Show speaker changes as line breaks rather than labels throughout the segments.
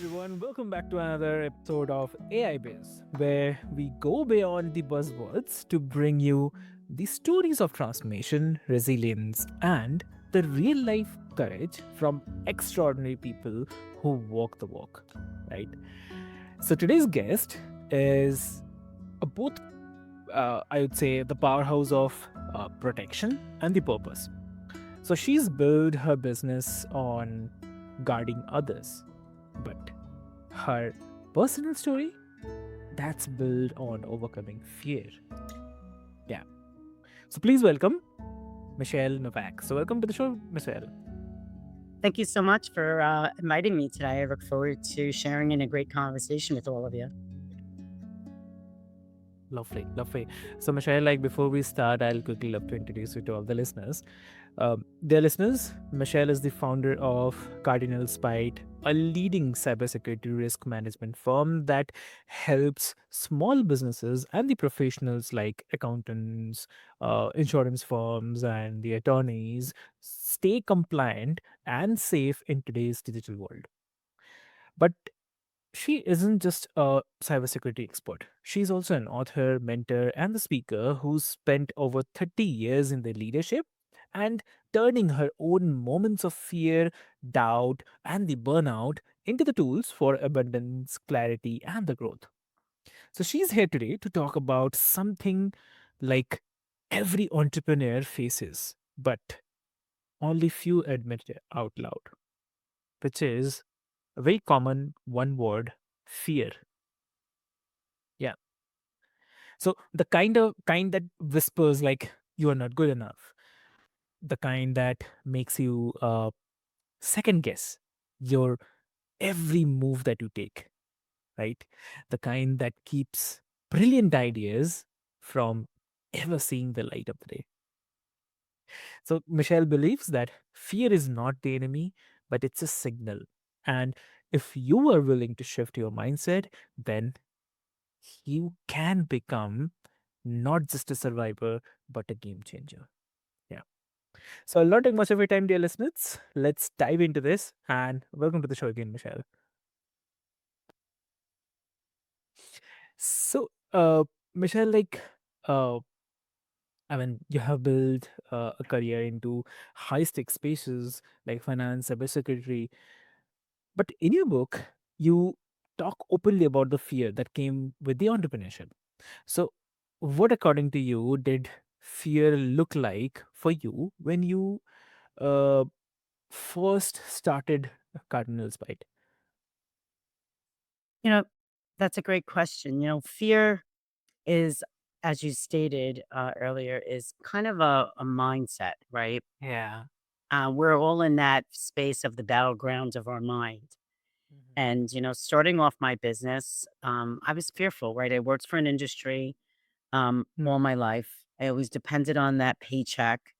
everyone, welcome back to another episode of AI Biz, where we go beyond the buzzwords to bring you the stories of transformation, resilience, and the real life courage from extraordinary people who walk the walk, right? So today's guest is both, I would say, the powerhouse of protection and the purpose. So she's built her business on guarding others, but her personal story that's built on overcoming fear. Yeah. So please welcome Michele Novack. So welcome to the show, Michelle.
Thank you so much for inviting me today. I look forward to sharing in a great conversation with all of you.
Lovely, lovely. So Michelle, like before we start, I'll quickly love to introduce you to all the listeners. Dear listeners, Michelle is the founder of Cardinal Spite, a leading cybersecurity risk management firm that helps small businesses and the professionals like accountants, insurance firms, and the attorneys stay compliant and safe in today's digital world. But she isn't just a cybersecurity expert. She's also an author, mentor, and the speaker who's spent over 30 years in the leadership and turning her own moments of fear, doubt, and the burnout into the tools for abundance, clarity, and the growth. So she's here today to talk about something like every entrepreneur faces, but only few admit it out loud, which is a very common one word fear. Yeah. So the kind that whispers like you are not good enough, the kind that makes you second guess your every move that you take, right? The kind that keeps brilliant ideas from ever seeing the light of the day. So Michelle believes that fear is not the enemy, but it's a signal. And if you are willing to shift your mindset, then you can become not just a survivor, but a game changer. Yeah. So I'll not take much of your time, dear listeners. Let's dive into this and welcome to the show again, Michelle. So, Michelle, uh, I mean, you have built a career into high stakes spaces like finance, cybersecurity. But in your book, you talk openly about the fear that came with the entrepreneurship. So, what, according to you, did fear look like for you when you uh, first started Cardinal Spite?
You know, that's a great question. Fear is, as you stated earlier, is kind of a mindset, right?
Yeah.
We're all in that space of the battlegrounds of our mind.
Mhm.
And, starting off my business, I was fearful, right? I worked for an industry all my life. I always depended on that paycheck.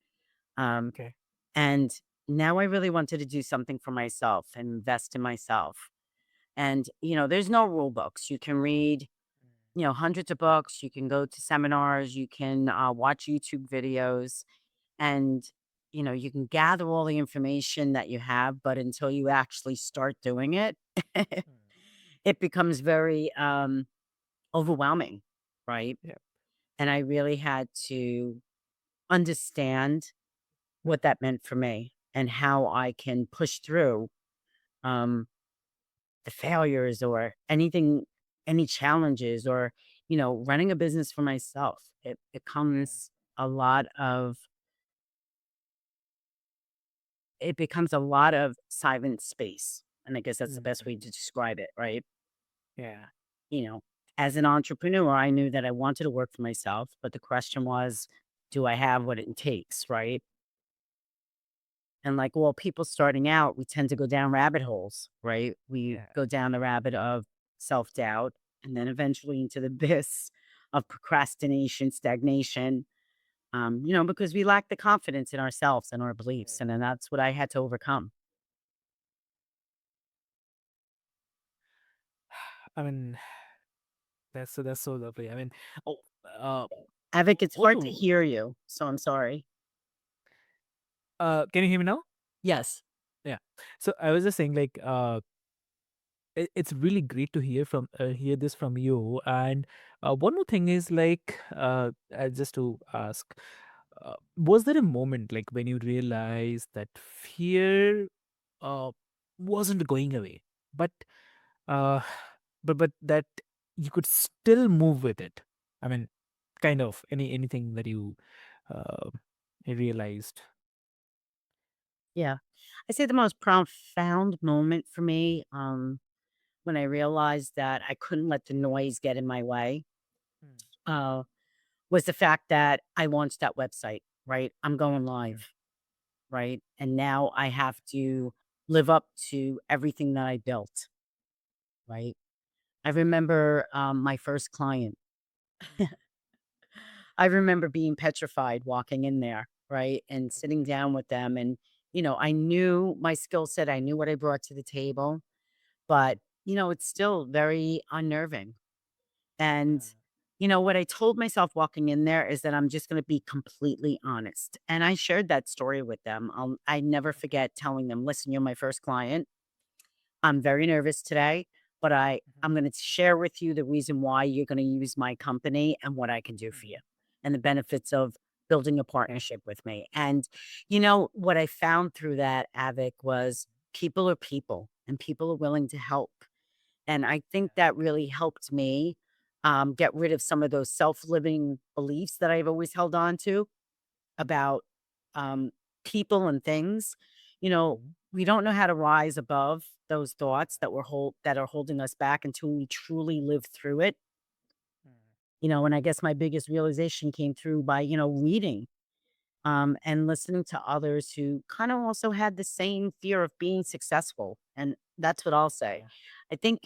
Um,
Okay.
and now I really wanted to do something for myself and invest in myself. And, there's no rule books. You can read, hundreds of books. You can go to seminars. You can watch YouTube videos and, you can gather all the information that you have. But until you actually start doing it,
Mm.
it becomes very overwhelming. Right.
Yeah.
And I really had to understand what that meant for me and how I can push through um, the failures or anything, any challenges or, running a business for myself. It
Yeah.
becomes a lot of, it becomes a lot of silent space. And I guess that's the best way
Mhm.
to describe it, right?
Yeah.
You know, as an entrepreneur, I knew that I wanted to work for myself, but the question was, do I have what it takes, right? And like all people starting out, we tend to go down rabbit holes, right? We
Yeah.
go down the rabbit of self doubt and then eventually into the abyss of procrastination, stagnation, because we lack the confidence in ourselves and our beliefs. And then that's what I had to overcome.
I mean, that's so lovely. I mean, oh, uh,
Avic, it's hard to
also,
hear you. So I'm sorry.
can you hear me now?
Yes.
Yeah. So I was just saying, like, it's really great to hear this from you. And one more thing is like, just to ask, was there a moment like when you realized that fear uh, wasn't going away, but uh, but that you could still move with it? I mean, kind of anything that you uh, realized.
Yeah. I say the most profound moment for me, when I realized that I couldn't let the noise get in my way,
Mm,
uh, was the fact that I launched that website, right? I'm going
okay.
live, right? And now I have to live up to everything that I built, right? I remember my first client.
Mm,
I remember being petrified walking in there, right? And sitting
okay.
down with them. And, I knew my skill set, I knew what I brought to the table, but, it's still very unnerving. And,
Mm,
what I told myself walking in there is that I'm just going to be completely honest. And I shared that story with them. I never
okay.
forget telling them, listen, you're my first client. I'm very nervous today, but
Mhm,
I'm going to share with you the reason why you're going to use my company and what I can do for you
mhm,
and the benefits of building a partnership with me. And what I found through that, Avic, was people are people and people are willing to help. And I think
yeah.
that really helped me get rid of some of those self-living beliefs that I've always held on to about um, people and things.
Mhm,
We don't know how to rise above those thoughts that are holding us back until we truly live through it.
mm,
And I guess my biggest realization came through by reading and listening to others who kind of also had the same fear of being successful. And that's what I'll say.
okay.
I think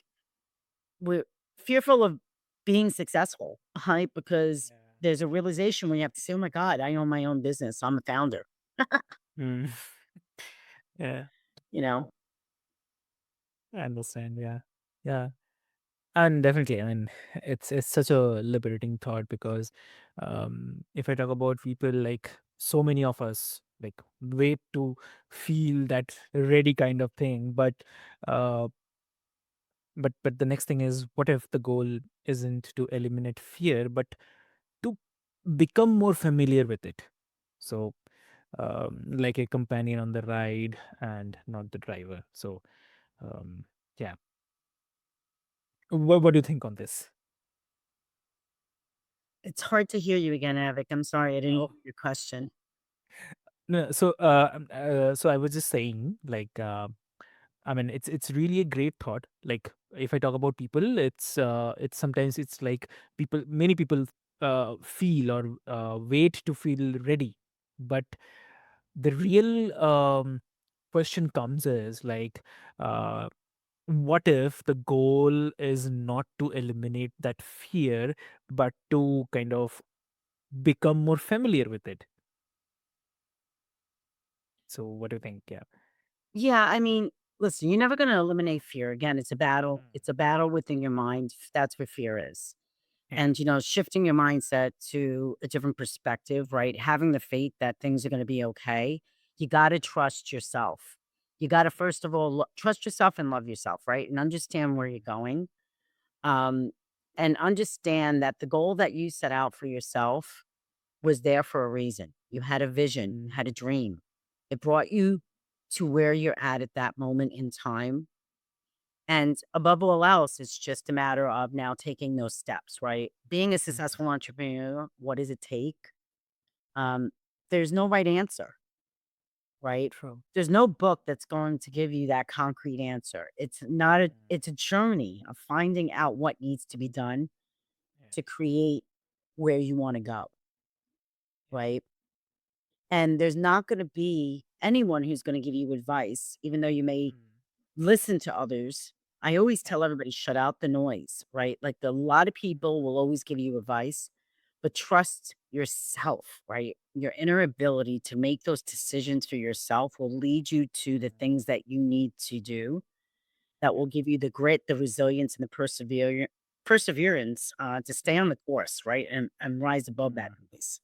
we're fearful of being successful, right? Because
Yeah.
there's a realization when you have to say, "Oh my God, I own my own business. I'm a founder."
Mm. Yeah,
You know,
I understand. Yeah, yeah, and definitely, I mean, it's such a liberating thought because if I talk about people, like so many of us like wait to feel that ready kind of thing, uh, but the next thing is, what if the goal isn't to eliminate fear, but to become more familiar with it? So, like a companion on the ride and not the driver. So, um, yeah. What do you think on this?
it's hard to hear you again, Avic. I'm sorry, I didn't
Oh,
hear your question.
no. So I was just saying, like, I mean, it's really a great thought. Like, if I talk about people, it's sometimes it's like many people feel or wait to feel ready, but the real question comes is like, uh, what if the goal is not to eliminate that fear, but to kind of become more familiar with it? So, what do you think? Yeah.
Yeah, I mean, listen, you're never going to eliminate fear. Again, it's a battle.
Mm.
It's a battle within your mind. That's what fear is.
Yeah.
And, shifting your mindset to a different perspective, right? Having the faith that things are going to be okay. You got to trust yourself. You got to, first of all, trust yourself and love yourself, right? And understand where you're going. Um, and understand that the goal that you set out for yourself was there for a reason. You had a vision, you had a dream. It brought you to where you're at that moment in time. And above all else, it's just a matter of now taking those steps, right? Being a
Mhm.
successful entrepreneur, what does it take? Um, there's no right answer, right?
True.
There's no book that's going to give you that concrete answer. It's not a
Mm.
it's a journey of finding out what needs to be done
Yeah.
to create where you want to go,
Yeah.
right? And there's not going to be anyone who's going to give you advice, even though you may
Mm.
listen to others. I always
Yeah.
tell everybody, shut out the noise, right? Like a lot of
Mm.
people will always give you advice, but trust yourself, right? Your inner ability to make those decisions for yourself will lead you to the
Mm.
things that you need to do that
Yeah.
will give you the grit, the resilience, and the perseverance to stay on the course, right? And rise above that
Mm.
noise.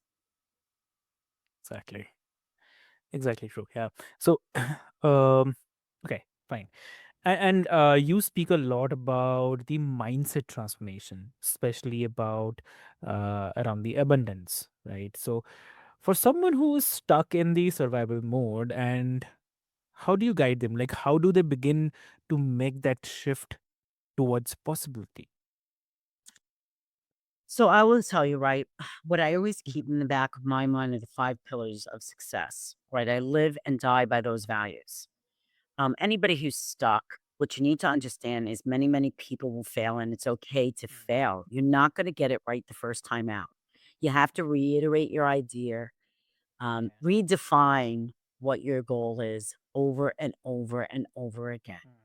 Exactly. Exactly true. Yeah. So, um, okay, fine. And you speak a lot about the mindset transformation, especially about around the abundance, right? So, for someone who is stuck in the survival mode, and how do you guide them? Like, how do they begin to make that shift towards possibility?
So I will tell you, right, what I always
Mhm.
keep in the back of my mind are the 5 pillars of success, right? I live and die by those values. Anybody who's stuck, what you need to understand is many, many people will fail, and it's okay to
Mm.
fail. You're not gonna get it right the first time out. You have to reiterate your idea,
Yeah.
redefine what your goal is over and over and over again.
Mm.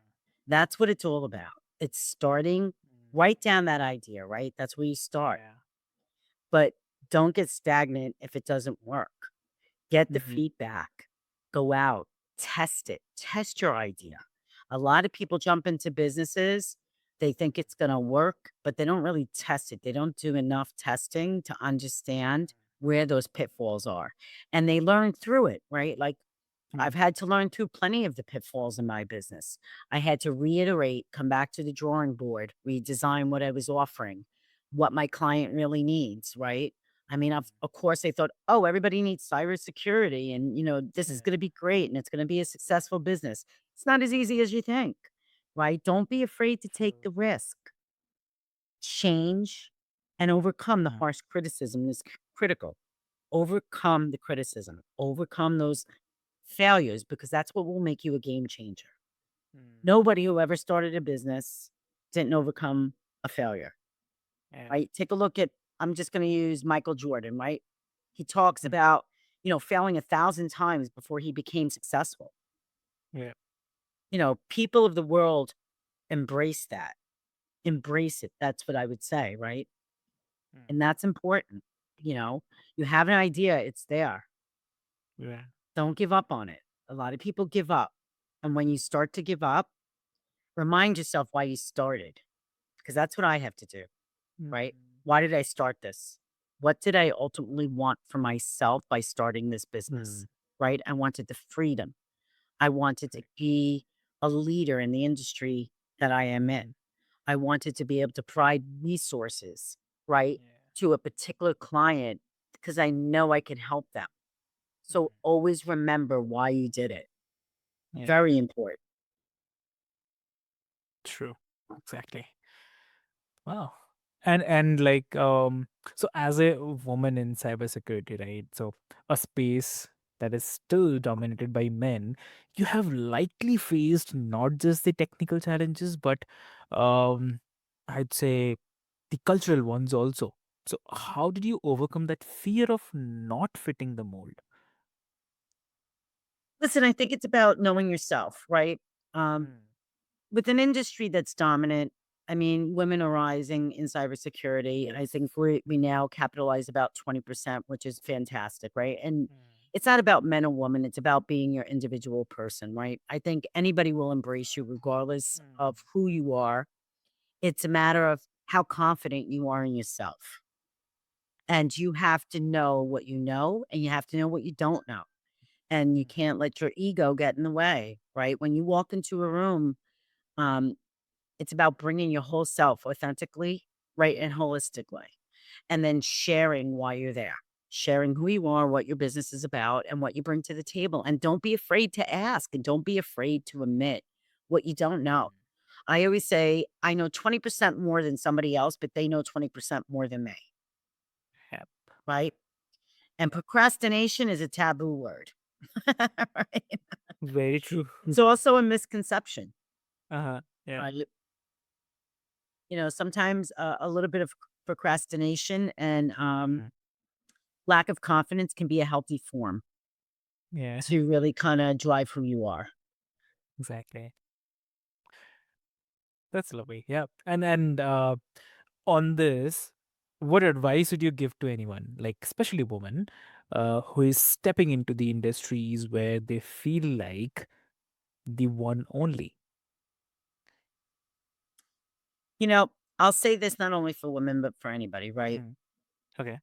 That's what it's all about. It's starting,
Mm.
write down that idea, right? That's where you start.
Yeah.
But don't get stagnant if it doesn't work. Get the
Hmm.
feedback. Go out, test it, test your idea. A lot of people jump into businesses, they think it's going to work, but they don't really test it. They don't do enough testing to understand where those pitfalls are. And they learn through it, right? Like
Mm.
I've had to learn through plenty of the pitfalls in my business. I had to reiterate, come back to the drawing board, redesign what I was offering, what my client really needs, right? I mean, of course, I thought, oh, everybody needs cybersecurity and, this is
Yeah.
going to be great and it's going to be a successful business. It's not as easy as you think, right? Don't be afraid to take
True.
the risk, change, and overcome the
Uh-huh.
harsh criticism is critical. Overcome the criticism, overcome those failures because that's what will make you a game changer.
Mm.
Nobody who ever started a business didn't overcome a failure,
Yeah.
right? Take a look at, I'm just going to use Michael Jordan, right? He talks
Mm.
about, failing 1,000 times before he became successful.
Yeah.
People of the world embrace that, embrace it. That's what I would say, right?
Mm.
And that's important. You know, you have an idea, it's there.
Yeah.
Don't give up on it. A lot of people give up. And when you start to give up, remind yourself why you started, because that's what I have to do, right?
Mm.
Why did I start this? What did I ultimately want for myself by starting this
Mm.
business, right? I wanted the freedom. I wanted to
Correct.
be a leader in the industry that I am in.
Mm.
I wanted to be able to provide resources, right,
Yeah.
to a particular client because I know I can help them. So
Mm.
always remember why you did it.
Yeah.
Very important.
True. Exactly. Wow. And like so as a woman in cybersecurity, right? So a space that is still dominated by men, you have likely faced not just the technical challenges, but um I'd say the cultural ones also. So how did you overcome that fear of not fitting the mold?
Listen, I think it's about knowing yourself, right? Um,
Mm.
with an industry that's dominant, I mean, women are rising in cybersecurity. I
Yes.
think we now capitalize about 20%, which is fantastic, right? And
Mm.
it's not about men or women, it's about being your individual person, right? I think anybody will embrace you regardless
Mm.
of who you are. It's a matter of how confident you are in yourself. And you have to know what you know, and you have to know what you don't know. And you
Mm.
can't let your ego get in the way, right? When you walk into a room, um, it's about bringing your whole self authentically, right, and holistically, and then sharing why you're there, sharing who you are, what your business is about, and what you bring to the table. And don't be afraid to ask, and don't be afraid to admit what you don't know.
Mm.
I always say, I know 20% more than somebody else, but they know 20% more than me,
Yep.
right? And
Yep.
procrastination is a taboo word. Right?
Very true.
It's also a misconception,
Uh-huh. Yeah.
right? Sometimes a little bit of procrastination and
Mm.
lack of confidence can be a healthy form
Yeah.
to really kind of drive who you are.
Exactly. That's lovely. Yeah. And on this, what advice would you give to anyone, like especially women, who is stepping into the industries where they feel like the one only?
You know, I'll say this not only for women, but for anybody, right?
Mm. Okay.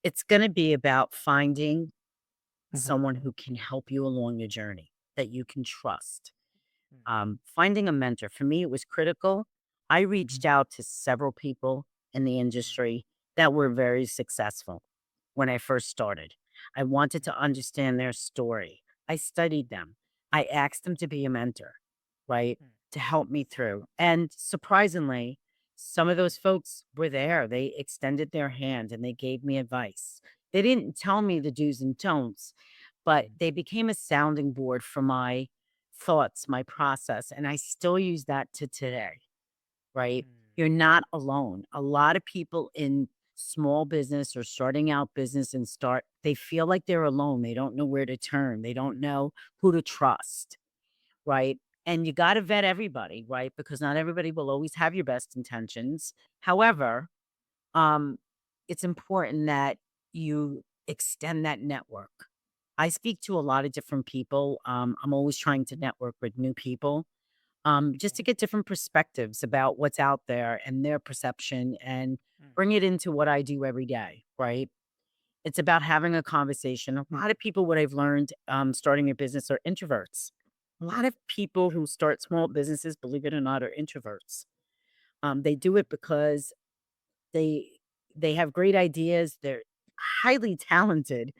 It's going to be about finding
Hmm.
someone who can help you along your journey that you can trust.
Mm.
Finding a mentor, for me, it was critical. I
Mhm.
reached out to several people in the
Mm.
industry that were very successful when I first started. I wanted
Mm.
to understand their story. I studied them. I asked them to be a mentor, right?
Mm.
To help me through. And surprisingly, some of those folks were there. They extended their hand and they gave me advice. They didn't tell me the do's and don'ts, but
Mm.
they became a sounding board for my thoughts, my process. And I still use that to today, right?
Mm.
You're not alone. A lot of people in small business or starting out business they feel like they're alone. They don't know where to turn. They don't know who to trust, right? And you got to vet everybody, right? Because not everybody will always have your best intentions. However, um, it's important that you extend that network. I speak to a lot of different people. I'm always trying to network with new people, just to
Okay.
get different perspectives about what's out there and their perception and
Mm.
bring it into what I do every day, right? It's about having a conversation. A lot of people, what I've learned starting a business are introverts. A lot of people who start small businesses, believe it or not, are introverts. They do it because they they have great ideas. They're highly talented,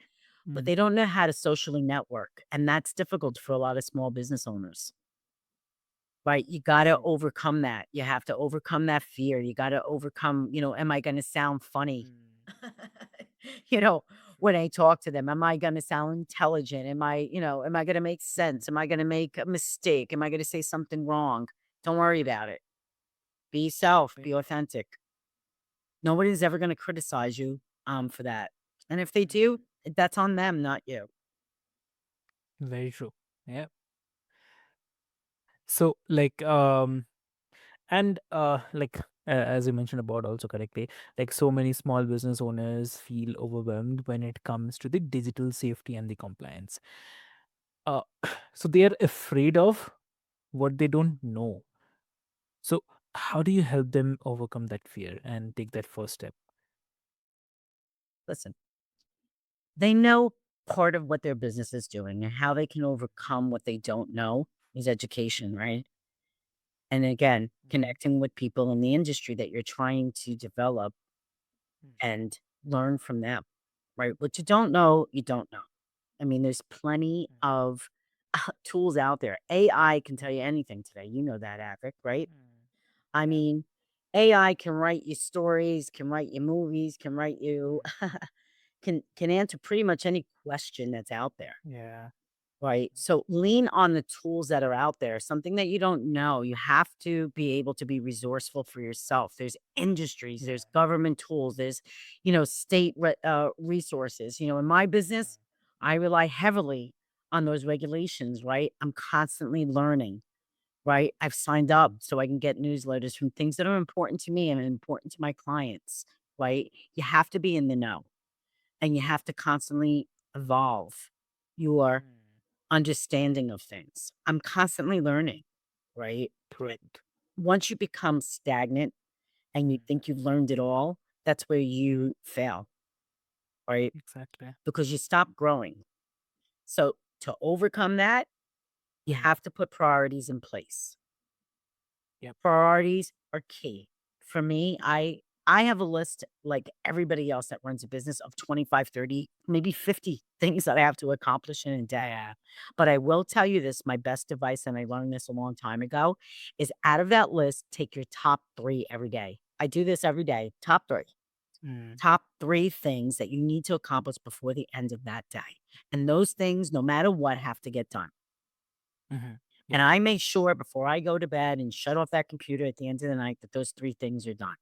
but
Mm.
they don't know how to socially network, and that's difficult for a lot of small business owners. Right, you gotta
True.
overcome that. You have to overcome that fear. You gotta overcome, am I gonna sound funny?
Mm.
You know,
True.
when I talk to them, am I gonna sound intelligent? Am I gonna make
Mm.
sense? Am I gonna make a mistake? Am I gonna say something wrong? Don't worry about it. Be yourself, be
Exactly.
authentic. Nobody's ever gonna criticize you, for that. And if they
Mm.
do, that's on them, not you.
Very true. Yeah. So, and as you mentioned about also correctly, like so many small business owners feel overwhelmed when it comes to the digital safety and the compliance. Uh, so they are afraid of what they don't know. So, how do you help them overcome that fear and take that first step?
Listen, they know part of what their business is doing and how they can overcome what they don't know is education, right? And again,
Mm-hmm.
connecting with people in the industry that you're trying to develop and learn from them, right? What you don't know, you don't know. I mean, there's plenty of tools out there. AI can tell you anything today. You know that, Avic, right?
Mm.
I
Yeah.
mean, AI can write you stories, can write you movies, can write you
Mm.
can answer pretty much any question that's out there.
Yeah.
Right. So lean on the tools that are out there, something that you don't know. You have to be able to be resourceful for yourself. There's industries,
Yeah.
there's government tools, there's, state resources. In my business, I rely heavily on those regulations, right? I'm constantly learning, right? I've signed up
Mm.
so I can get newsletters from things that are important to me and important to my clients, right? You have to be in the know and you have to constantly evolve your
Mm.
understanding of things. I'm constantly learning, right? But
Correct.
once you become stagnant and you
Mm.
think you've learned it all, that's where you fail, right?
Exactly.
Because you stop growing. So to overcome that, you
Mm.
have to put priorities in place.
Yep.
Priorities are key. For me, I have a list like everybody else that runs a business of 25, 30, maybe 50 things that I have to accomplish in a day.
Yeah.
But I will tell you this, my best advice, and I learned this a long time ago, is out of that list, take your top 3 every day. I do this every day. Top 3.
Mm.
Top 3 things that you need to accomplish before the end of that day. And those things, no matter what, have to get done.
Hmm.
And
Yep.
I make sure before I go to bed and shut off that computer at the end of the night that those 3 things are done.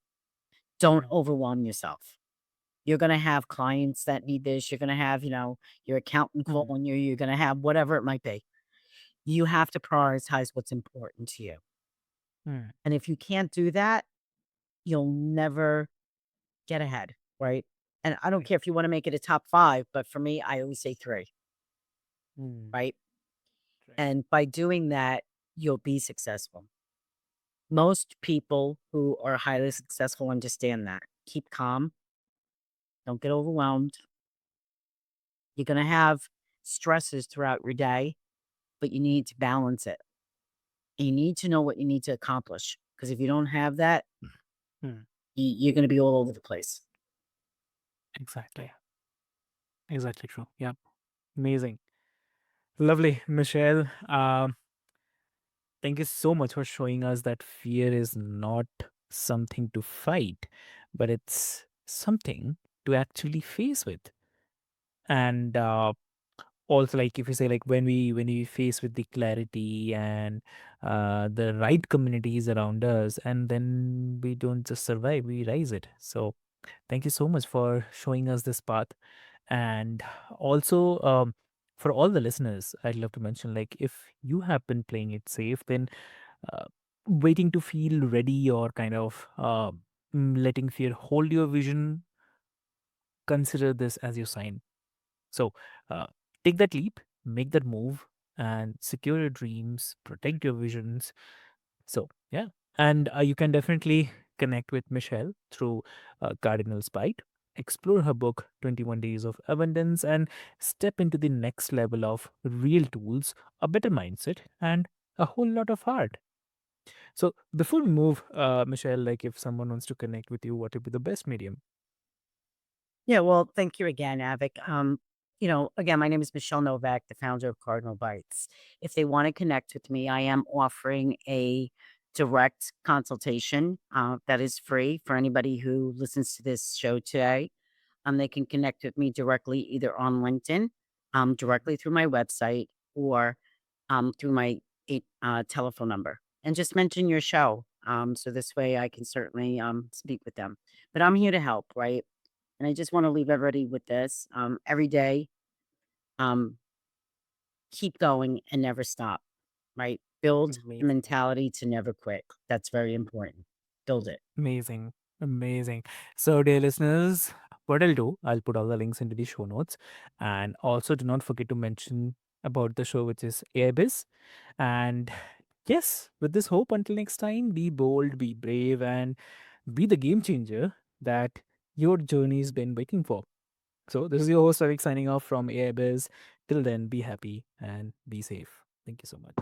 Don't
Mm.
overwhelm yourself. You're gonna have clients that need this. You're gonna have, your accountant
Mm.
calling you. You're gonna have whatever it might be. You have to prioritize what's important to you.
Mm.
And if you can't do that, you'll never get ahead, right? And I don't care if you
Exactly.
wanna make it a top 5, but for me, I always say 3,
Mm.
right?
Right.
And by doing that, you'll be successful. Most people who are highly successful understand that. Keep calm, don't get overwhelmed. You're gonna have stresses throughout your day, but you need to balance it. And you need to know what you need to accomplish. Because if you don't have that,
Hmm.
you're going to be all over the place.
Exactly. Exactly true. Yeah. Amazing. Lovely, Michelle. Thank you so much for showing us that fear is not something to fight, but it's something to actually face with. And also, like if you say, like when we face with the clarity and the right communities around us, and then we don't just survive, we rise it. So thank you so much for showing us this path. And also, for all the listeners, I'd love to mention, like, if you have been playing it safe, then uh, waiting to feel ready, or kind of letting fear hold your vision, consider this as your sign. So uh, take that leap, make that move, and secure your dreams, protect your visions. So, yeah. And you can definitely connect with Michelle through Cardinal Spite, explore her book, 21 Days of Abundance, and step into the next level of real tools, a better mindset, and a whole lot of heart. So, before we move, Michelle, like if someone wants to connect with you, what would be the best medium?
Yeah, well, thank you again, Avic. Again, my name is Michele Novack, the founder of Cardinal Bites. If they want to connect with me, I am offering a direct consultation that is free for anybody who listens to this show today. They can connect with me directly either on LinkedIn, directly through my website, or through my telephone number. And just mention your show. So this way I can certainly speak with them. But I'm here to help, right? And I just want to leave everybody with this. Every day, um, keep going and never stop, right? Build the
Amazing.
mentality to never quit. That's very important. Build it.
Amazing. Amazing. So, dear listeners, what I'll do, I'll put all the links into the show notes. And also, do not forget to mention about the show, which is Airbus. And yes, with this hope, until next time, be bold, be brave, and be the game changer that your journey's been waiting for. So, this is your host, Avik, signing off from Airbus. Till then, be happy and be safe. Thank you so much.